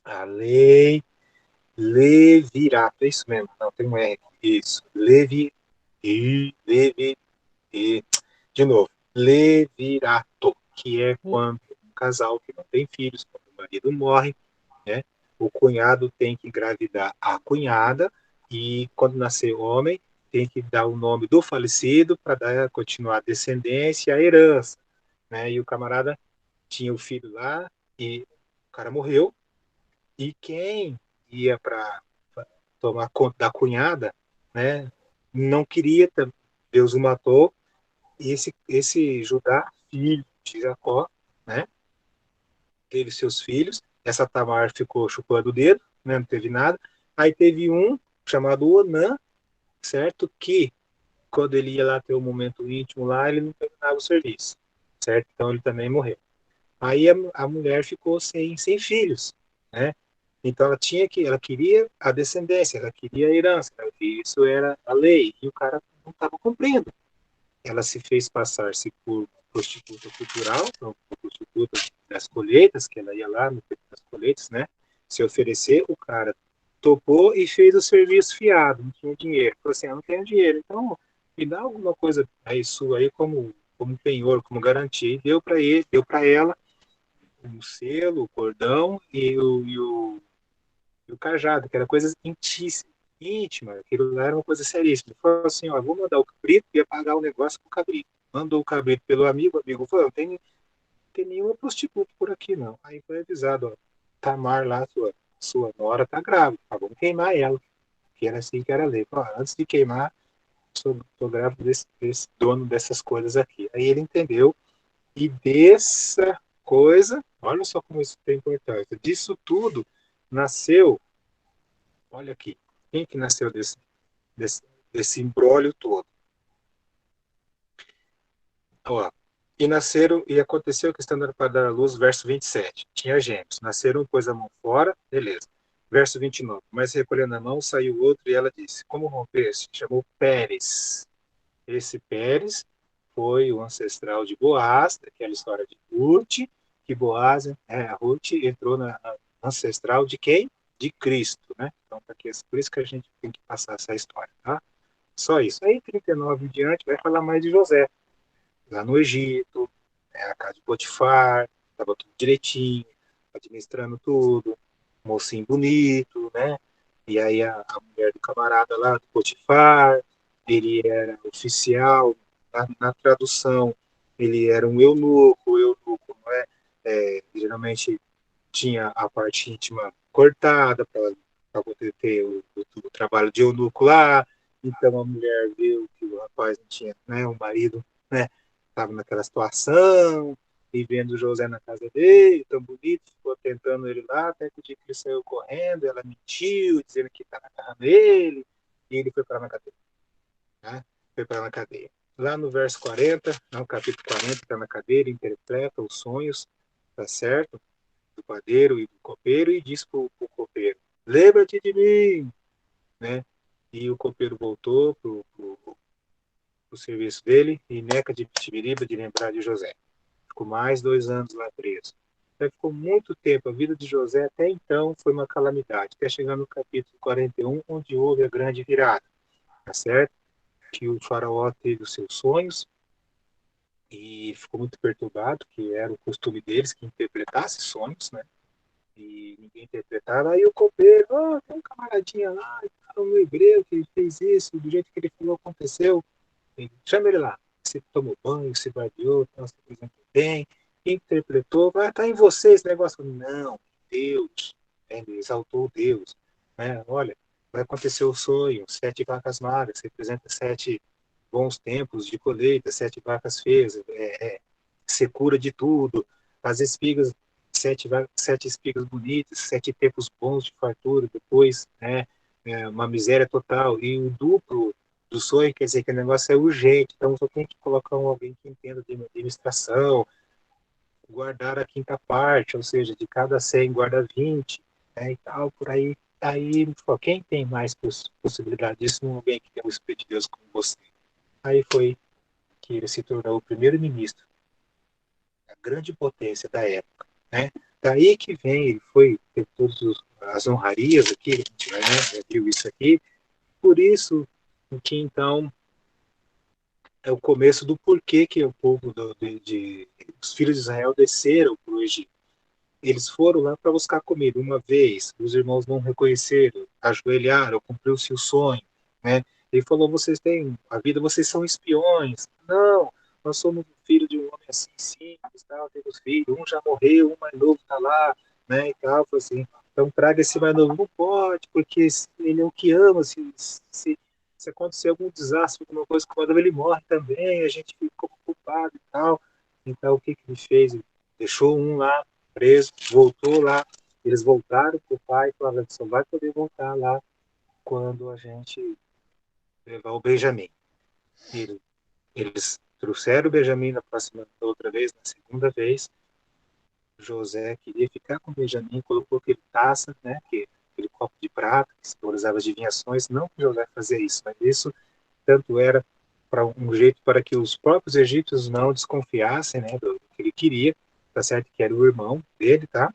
A lei Levirato, é isso mesmo. Não, tem um R aqui. Isso. E, de novo. Levirato, que é quando um casal que não tem filhos, quando o marido morre, né? O cunhado tem que engravidar a cunhada e quando nascer homem tem que dar o nome do falecido para continuar a descendência e a herança, né? E o camarada tinha o filho lá e o cara morreu e quem ia para tomar conta da cunhada, né? Não queria, Deus o matou e esse Judá, filho de Jacó, né? Teve seus filhos, essa Tamar ficou chupando o dedo, né, não teve nada. Aí teve um chamado Onã, certo? Que quando ele ia lá ter um momento íntimo lá, ele não terminava o serviço, certo? Então ele também morreu. Aí a mulher ficou sem filhos, né? Então ela queria a descendência, ela queria a herança, isso era a lei, e o cara não estava cumprindo. Ela se fez passar-se por prostituta cultural, então, prostituta das colheitas, que ela ia lá no tempo das colheitas, né? Se oferecer, o cara topou e fez o serviço fiado, não tinha dinheiro. Falou assim, eu não tenho dinheiro, então me dá alguma coisa aí sua aí como penhor, como garantia. E deu para ele, deu para ela o selo, o cordão e o cajado, que era coisa íntima, aquilo lá era uma coisa seríssima. Ele falou assim, ó, vou mandar o cabrito e ia pagar o negócio com o cabrito. Mandou o cabrito pelo amigo, o amigo falou, não tem nenhuma prostituta por aqui, não. Aí foi avisado, ó, Tamar lá, sua nora tá grávida, tá, vamos queimar ela, que era assim que era a lei. Falou, antes de queimar, sou grávida desse dono dessas coisas aqui. Aí ele entendeu, e dessa coisa, olha só como isso tem importância. Disso tudo nasceu, olha aqui, quem que nasceu desse, desse imbróglio todo? Ó, e nasceram, e aconteceu que estando para dar à luz, verso 27. Tinha gêmeos. Nasceram, pôs a mão fora, beleza. Verso 29. Mas recolhendo a mão, saiu outro e ela disse: Como rompeste? Chamou Pérez. Esse Pérez foi o ancestral de Boaz, daquela história de Ruth, que Boaz, a Ruth entrou na ancestral de quem? De Cristo, né? Então, por isso que a gente tem que passar essa história, tá? Só isso. Aí, 39 em diante, vai falar mais de José lá no Egito, a casa de Potifar, estava tudo direitinho, administrando tudo, mocinho bonito, né? E aí a mulher do camarada lá do Potifar, ele era oficial, na tradução, ele era um eunuco, o eunuco, não é? Geralmente tinha a parte íntima cortada para poder ter o trabalho de eunuco lá, então a mulher viu que o rapaz não tinha, né, o marido, né, estava naquela situação, e vendo José na casa dele, tão bonito, ficou tentando ele lá, até que o dia que ele saiu correndo, ela mentiu, dizendo que estava agarrando ele, e ele foi para na cadeia. Né? Foi para na cadeia. Lá no verso 40, no capítulo 40, está na cadeia, ele interpreta os sonhos, tá certo? Do padeiro e do copeiro, e diz para o copeiro, lembra-te de mim, né? E o copeiro voltou para o serviço dele, e Neca de Pitibiriba de lembrar de José. Ficou mais 2 anos lá preso. Então, ficou muito tempo. A vida de José até então foi uma calamidade, até chegar no capítulo 41, onde houve a grande virada, tá certo? Que o faraó teve os seus sonhos e ficou muito perturbado, que era o costume deles que interpretasse sonhos, né? E ninguém interpretava. Aí o copeiro, tem um camaradinha lá, um hebreu que fez isso, do jeito que ele falou, aconteceu. Chama ele lá. Você tomou banho, se banhou, então você apresentou bem, interpretou, vai estar em você esse negócio. Não, Deus, ele exaltou Deus. Né? Olha, vai acontecer o sonho, 7 vacas magras, representa 7 bons tempos de colheita, 7 vacas feias, secura de tudo, as espigas, 7 espigas bonitas, 7 tempos bons de fartura, depois, né, uma miséria total, e o duplo do sonho quer dizer que o negócio é urgente, então só tem que colocar alguém que entenda de administração, guardar a quinta parte, ou seja, de cada 100 guarda 20, né, e tal, por aí. Aí, quem tem mais possibilidade disso? Não alguém que tem o Espírito de Deus como você. Aí foi que ele se tornou o primeiro-ministro, a grande potência da época, né? Daí que vem, ele foi ter todas as honrarias aqui, a gente, né, já viu isso aqui, por isso que então é o começo do porquê que o povo os filhos de Israel desceram para o Egito. Eles foram lá para buscar comida. Uma vez, os irmãos não reconheceram, ajoelharam, cumpriu-se o sonho, né? Ele falou: vocês têm a vida, vocês são espiões. Não, nós somos filho de um homem assim simples, tal, temos filho. Um já morreu, um mais novo está lá, né? E tal, foi assim. Então traga esse mais novo. Não pode, porque ele é o que ama. Se acontecer algum desastre, alguma coisa com o ele morre também. A gente ficou culpado e tal. Então o que que ele fez? Ele deixou um lá preso, voltou lá, eles voltaram para o pai e falaram: só vai poder voltar lá quando a gente levar o Benjamin. Eles trouxeram o Benjamin na próxima, outra vez, na segunda vez. José queria ficar com o Benjamin, colocou aquele taça, né, aquele copo de prata que simbolizava as adivinhações. Não que José fazia isso, mas isso tanto era para um jeito para que os próprios egípcios não desconfiassem, né, do que ele queria, tá certo que era o irmão dele, tá?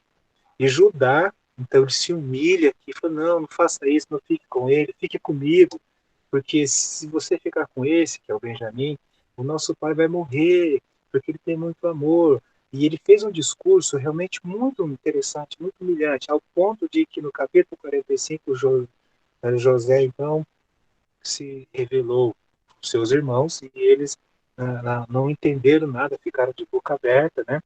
E Judá, então, ele se humilha aqui, fala: não, não faça isso, não fique com ele, fique comigo, porque se você ficar com esse, que é o Benjamim, o nosso pai vai morrer, porque ele tem muito amor. E ele fez um discurso realmente muito interessante, muito humilhante, ao ponto de que no capítulo 45, José, então, se revelou aos seus irmãos e eles não entenderam nada, ficaram de boca aberta, né?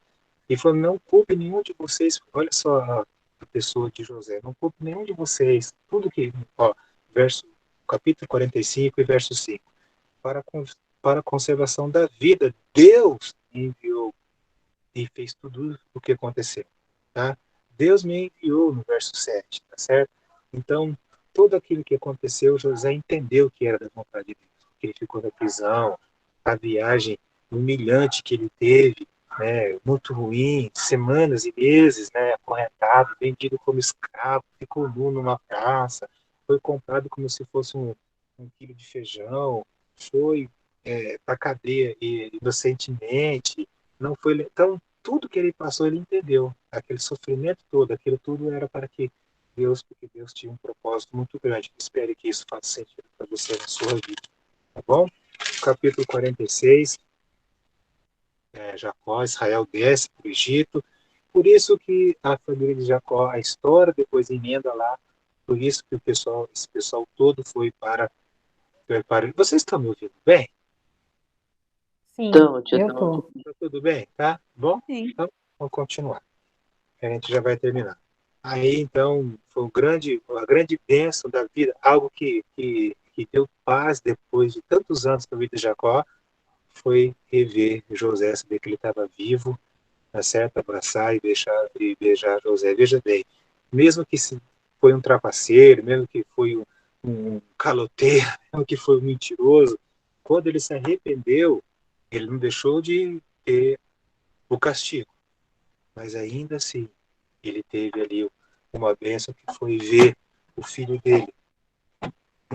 E falou: não culpe nenhum de vocês. Olha só a pessoa de José: não culpe nenhum de vocês. Tudo que, ó, capítulo 45 e verso 5. Para, para a conservação da vida, Deus enviou e fez tudo o que aconteceu, tá? Deus me enviou no verso 7, tá certo? Então, tudo aquilo que aconteceu, José entendeu que era da vontade de Deus, porque ele ficou na prisão, a viagem humilhante que ele teve, né, muito ruim, semanas e meses, né, acorrentado, vendido como escravo, ficou nu numa praça, foi comprado como se fosse um quilo de feijão, foi para a cadeia inocentemente, não foi então tudo que ele passou ele entendeu, aquele sofrimento todo, aquilo tudo era para que Deus, porque Deus tinha um propósito muito grande. Espere que isso faça sentido para você na sua vida, tá bom? Capítulo 46, Jacó, Israel desce para o Egito, por isso que a família de Jacó, a história depois emenda lá, por isso que esse pessoal todo foi para. Vocês estão me ouvindo bem? Sim, Então, tia, eu então, tô. Tá tudo bem? Tá? Bom? sim. Então, vamos continuar. A gente já vai terminar. Aí, então, foi uma grande bênção da vida, algo que deu paz depois de tantos anos na vida de Jacó, foi rever José, saber que ele estava vivo, tá certo? Abraçar e beijar José. Veja bem, mesmo que se foi um trapaceiro, mesmo que foi um caloteiro, mesmo que foi um mentiroso, quando ele se arrependeu, ele não deixou de ter o castigo, mas ainda assim, ele teve ali uma bênção que foi ver o filho dele,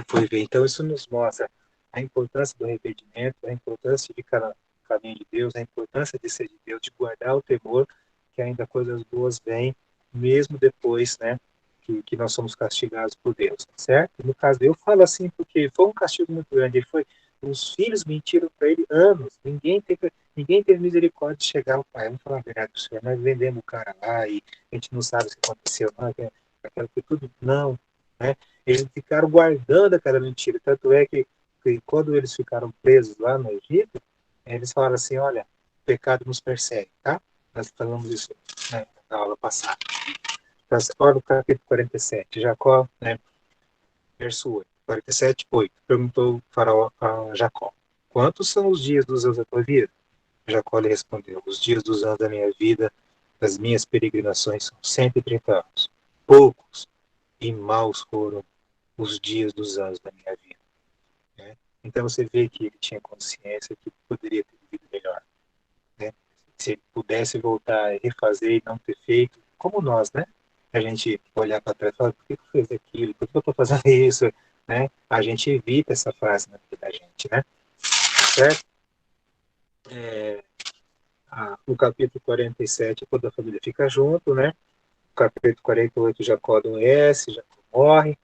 foi ver. Então, isso nos mostra a importância do arrependimento, a importância de ficar no caminho de Deus, a importância de ser de Deus, de guardar o temor, que ainda coisas boas vêm, mesmo depois, né, que nós somos castigados por Deus, certo? No caso, eu falo assim porque foi um castigo muito grande. Ele foi, os filhos mentiram para ele anos. Ninguém teve misericórdia de chegar ao pai. Vamos falar a verdade do Senhor. Nós vendemos o cara lá e a gente não sabe o que aconteceu. Não, aquela que tudo não, né? Eles ficaram guardando aquela mentira. Tanto é que quando eles ficaram presos lá no Egito, eles falaram assim: olha, o pecado nos persegue, tá? Nós falamos isso, né, na aula passada. Então, olha o capítulo 47, Jacó, né, verso 8. 47, 8. Perguntou o faraó a Jacó: quantos são os dias dos anos da tua vida? Jacó lhe respondeu: os dias dos anos da minha vida, das minhas peregrinações, são 130 anos. Poucos e maus foram os dias dos anos da minha vida. Né? Então você vê que ele tinha consciência que poderia ter vivido melhor. Né? Se ele pudesse voltar e refazer e não ter feito, como nós, né? A gente olhar para trás e falar: por que eu fiz aquilo? Por que eu estou fazendo isso? Né? A gente evita essa frase na vida da gente, né? Certo? No capítulo 47, toda a família fica junto, né? No capítulo 48, Jacó adoece, Jacó morre.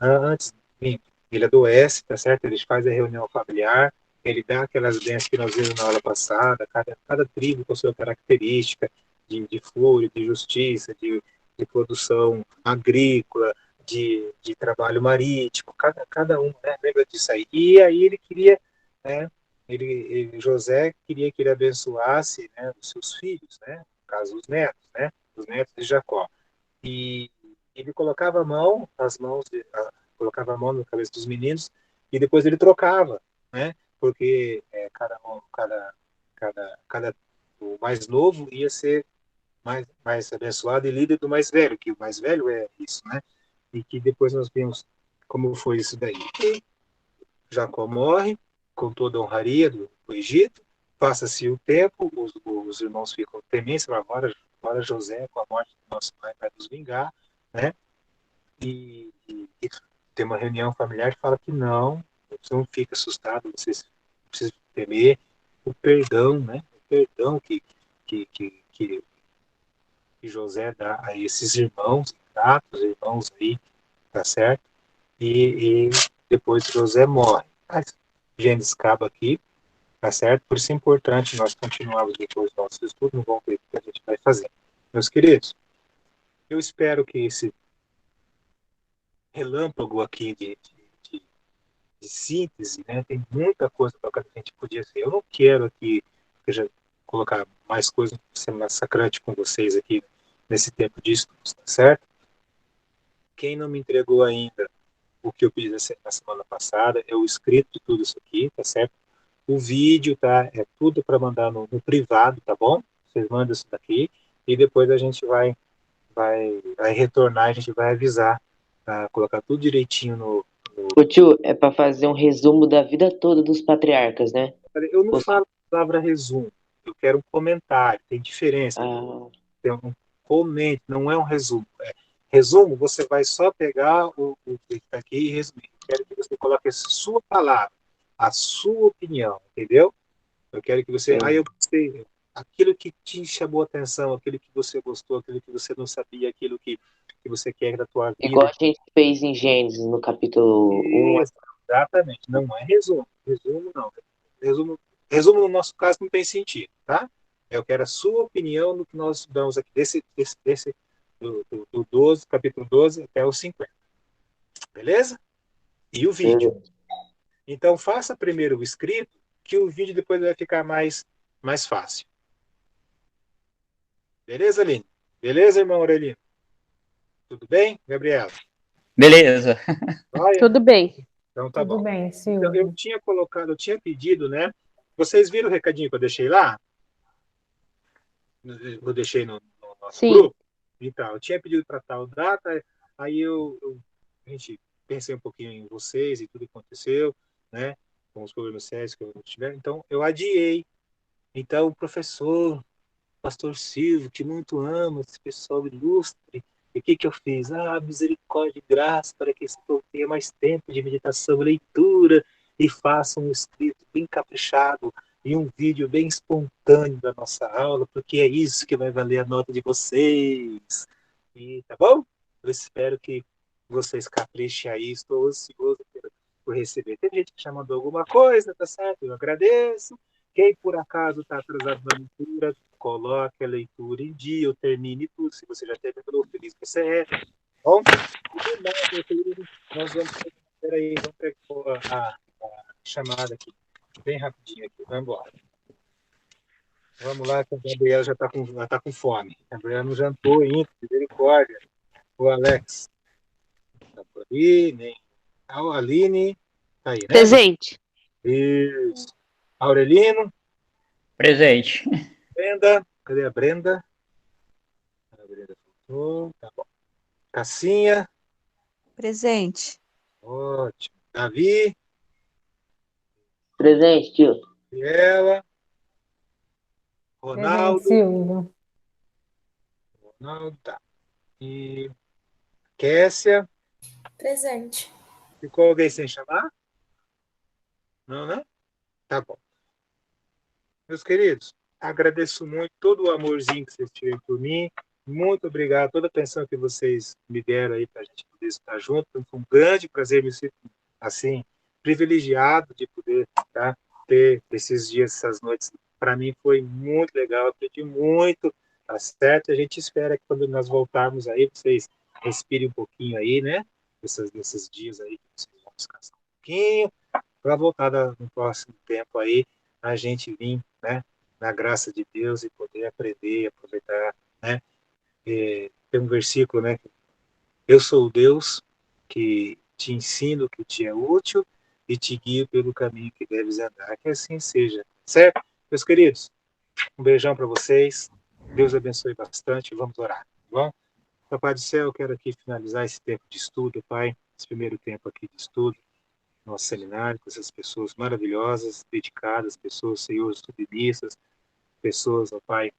Antes, ele adoece, tá certo? Eles fazem a reunião familiar, ele dá aquelas bênçãos que nós vimos na aula passada, cada tribo com a sua característica de fúria, de justiça, de produção agrícola, de trabalho marítimo, cada um, né, lembra disso aí. E aí ele queria, né, José queria que ele abençoasse, né, os seus filhos, né, no caso os netos de Jacó. E ele colocava a mão, colocava a mão na cabeça dos meninos e depois ele trocava, né? Porque o mais novo ia ser mais abençoado e líder do mais velho, que o mais velho é isso, né? E que depois nós vimos como foi isso daí. E Jacó morre com toda a honraria do Egito, passa-se o tempo, os irmãos ficam tementes, agora José, com a morte do nosso pai, vai nos vingar, né? E tem uma reunião familiar que fala que não, você não fica assustado, você precisa temer o perdão, né? O perdão que, que, que, que José dá a esses irmãos, ingratos, irmãos aí, tá certo? E depois José morre. Mas Gênesis acaba aqui, tá certo? Por isso é importante nós continuarmos depois do nosso estudo, não vamos ver o que a gente vai fazer. Meus queridos, eu espero que esse relâmpago aqui de síntese, né? Tem muita coisa para que a gente podia ser. Eu não quero aqui já colocar mais coisas, ser massacrante com vocês aqui nesse tempo de estudos, tá certo? Quem não me entregou ainda o que eu pedi na semana passada é o escrito de tudo isso aqui, tá certo? O vídeo, tá? É tudo para mandar no privado, tá bom? vocês mandam isso daqui, e depois a gente vai retornar, a gente vai avisar, para colocar tudo direitinho Ô tio, é pra fazer um resumo da vida toda dos patriarcas, né? Eu não Ou- falo a palavra resumo, eu quero um comentário, tem diferença. Ah, Tem um comente, não é um resumo. Resumo, você vai só pegar o que está aqui e resumir. Eu quero que você coloque a sua palavra, a sua opinião, entendeu? Eu quero que você. sim. Aí eu gostei. Aquilo que te chamou a atenção, aquilo que você gostou, aquilo que você não sabia, aquilo que você quer da tua Igual vida. a gente fez em Gênesis, no capítulo 1. Exatamente. Não é resumo. Resumo não. Resumo no nosso caso não tem sentido, tá? Eu quero a sua opinião no que nós estudamos aqui, do 12, capítulo 12 até o 50. Beleza? E o vídeo. Então, faça primeiro o escrito, que o vídeo depois vai ficar mais fácil. Beleza, Aline? Beleza, irmão Aurelino? Tudo bem, Gabriela? Beleza. Olha, Tudo bem. então tá Tudo bom. bem, Então, eu Silvio. tinha colocado, eu tinha pedido, né? Vocês viram o recadinho que eu deixei lá? Eu deixei no nosso Sim. grupo? Então, eu tinha pedido para tal data, aí a gente pensei um pouquinho em vocês e tudo que aconteceu, né? Com os problemas sérios que eu tive. Então, eu adiei. Então, o professor, pastor Silvio, que muito ama esse pessoal ilustre, e o que que eu fiz? Misericórdia e graça para que esse povo tenha mais tempo de meditação e leitura e faça um escrito bem caprichado e um vídeo bem espontâneo da nossa aula, porque é isso que vai valer a nota de vocês. E tá bom? Eu espero que vocês caprichem aí. Estou ansioso por receber. Tem gente que já mandou alguma coisa, tá certo? Eu agradeço. Quem por acaso está atrasado na leitura, coloque a leitura em dia, ou termine tudo. Se você já terminou, feliz que você é. Bom, nós vamos. Peraí, vamos pegar a chamada aqui. Bem rapidinho aqui. Vamos embora. Vamos lá, que a Gabriela já está com fome. A Gabriela não jantou ainda, misericórdia. O Alex está por aí, nem. A Aline está aí, né? Presente. Isso. Aurelino, Presente. Brenda, cadê a Brenda? A Brenda voltou, tá bom. Cassinha, Presente. ótimo. Davi, Presente, tio. Gabriela, Presente, Ronaldo, Silvio. tá. E Kessia, Presente. ficou alguém sem chamar? Não, né? Tá bom. Meus queridos, agradeço muito todo o amorzinho que vocês tiveram por mim. Muito obrigado, toda a atenção que vocês me deram aí para a gente poder estar junto. Foi um grande prazer, me sinto assim, privilegiado de poder, tá, ter esses dias, essas noites. Para mim foi muito legal, aprendi muito, tá certo? A gente espera que quando nós voltarmos aí, vocês respirem um pouquinho aí, né? Nesses dias aí, que vocês vão descansar um pouquinho, para voltar no próximo tempo aí, a gente vir, né, na graça de Deus e poder aprender e aproveitar, né? Tem um versículo, né? Eu sou o Deus que te ensino o que te é útil e te guio pelo caminho que deves andar. Que assim seja, certo? Meus queridos, um beijão para vocês. Deus abençoe bastante. Vamos orar, tá bom? Papai do céu, eu quero aqui finalizar esse tempo de estudo, Pai, esse primeiro tempo aqui de estudo, nosso seminário, com essas pessoas maravilhosas, dedicadas, pessoas, Senhor, submissas, pessoas, ó Pai,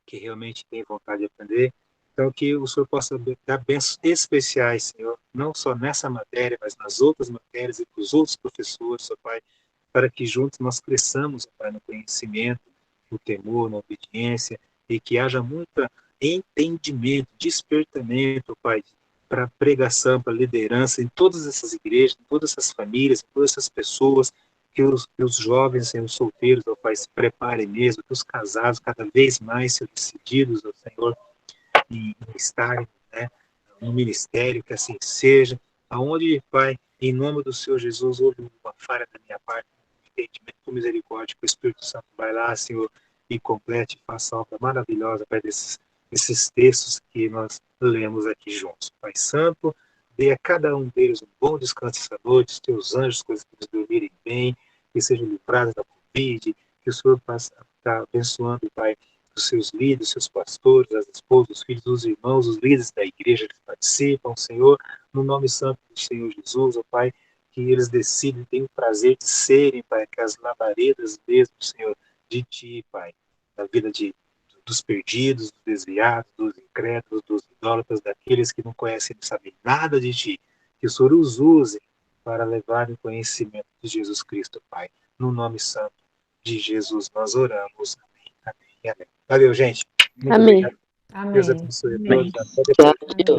que realmente têm vontade de aprender. Então, que o Senhor possa dar bênçãos especiais, Senhor, não só nessa matéria, mas nas outras matérias e para os outros professores, ó Pai, para que juntos nós cresçamos, ó Pai, no conhecimento, no temor, na obediência, e que haja muito entendimento, despertamento, ó Pai, para pregação, para liderança em todas essas igrejas, em todas essas famílias, em todas essas pessoas, que os jovens e os solteiros, ó Pai, se preparem mesmo, que os casados cada vez mais sejam decididos, ó Senhor, em estarem, né, no ministério, que assim seja, aonde, Pai, em nome do Senhor Jesus, houve uma falha da minha parte, entendimento com misericórdia, que o Espírito Santo vai lá, Senhor, e complete, faça a obra maravilhosa, Pai, desses textos que nós lemos aqui juntos. Pai Santo, dê a cada um deles um bom descanso essa noite, os teus anjos, coisas que eles dormirem bem, que sejam livrados da Covid, que o Senhor possa estar abençoando, Pai, os seus líderes, os seus pastores, as esposas, os filhos, os irmãos, os líderes da igreja que participam, Senhor, no nome santo do Senhor Jesus, ó Pai, que eles decidem, têm o prazer de serem, Pai, que as labaredas mesmo, Senhor, de Ti, Pai, da vida dos perdidos, dos desviados, dos incrédulos, dos idólatras, daqueles que não conhecem e não sabem nada de Ti, que o Senhor os use para levar o conhecimento de Jesus Cristo, Pai. No nome santo de Jesus nós oramos. Amém, amém e amém. Valeu, gente. Muito Amém. obrigado. Amém. Deus abençoe a Amém. todos. Até depois. Tchau.